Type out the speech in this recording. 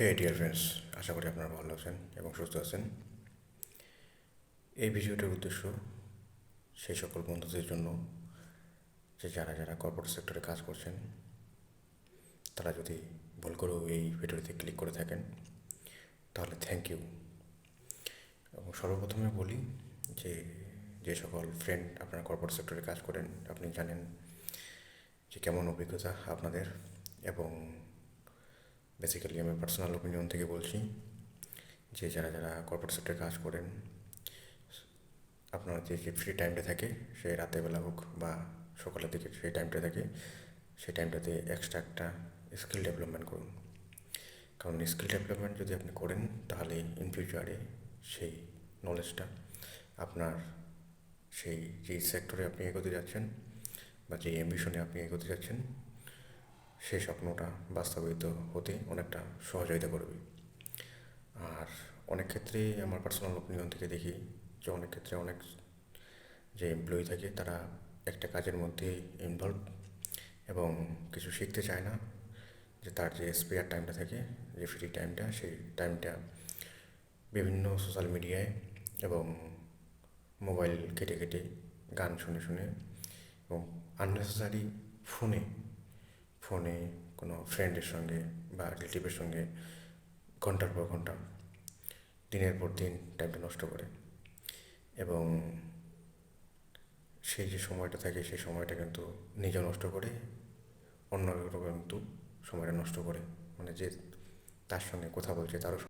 হে dear friends, আশা করি আপনারা ভালো আছেন এবং সুস্থ আছেন। এই ভিডিওটার উদ্দেশ্য সেই সকল বন্ধুদের জন্য যে যারা যারা কর্পোরেট সেক্টরে কাজ করছেন, তারা যদি ভুল করেও এই ভিডিওতে ক্লিক করে থাকেন তাহলে থ্যাংক ইউ। এবং সর্বপ্রথমে বলি যে যে সকল ফ্রেন্ড আপনারা কর্পোরেট সেক্টরে কাজ করেন, আপনি জানেন যে কেমন অভিজ্ঞতা আপনাদের। এবং বেসিক্যালি আমি পার্সোনাল ওপিনিয়ন থেকে বলছি যে যারা যারা কর্পোরেট সেক্টরে কাজ করেন, আপনার যে ফ্রি টাইমটা থাকে, সে রাতেরবেলা হোক বা সকালের দিকে সেই টাইমটা থাকে, সেই টাইমটাতে এক্সট্রা একটা স্কিল ডেভেলপমেন্ট করুন। কারণ স্কিল ডেভেলপমেন্ট যদি আপনি করেন তাহলে ইন ফিউচারে সেই নলেজটা আপনার সেই যে সেক্টরে আপনি এগোতে যাচ্ছেন বা যে অ্যাম্বিশনে আপনি এগোতে যাচ্ছেন, সেই স্বপ্নটা বাস্তবায়িত হতে অনেকটা সহযোগিতা করবে। আর অনেক ক্ষেত্রেই আমার পার্সোনাল ওপিনিয়ন থেকে দেখি যে অনেক ক্ষেত্রে অনেক যে এমপ্লয়ি থাকে তারা একটা কাজের মধ্যে ইনভলভ এবং কিছু শিখতে চায় না, যে তার যে স্পেয়ার টাইমটা থাকে, যে ফ্রি টাইমটা, সেই টাইমটা বিভিন্ন সোশ্যাল মিডিয়ায় এবং মোবাইল কেটে কেটে গান শুনে শুনে এবং আননেসেসারি ফোনে ফোনে কোনো ফ্রেন্ডের সঙ্গে বা রিলেটিভের সঙ্গে ঘন্টার পর ঘন্টা দিনের পর দিন টাইমটা নষ্ট করে। এবং সেই যে সময়টা থাকে সেই সময়টা কিন্তু নিজে নষ্ট করে, অন্যেরও কিন্তু সময়টা নষ্ট করে, মানে যে তার সঙ্গে কথা বলছে তারও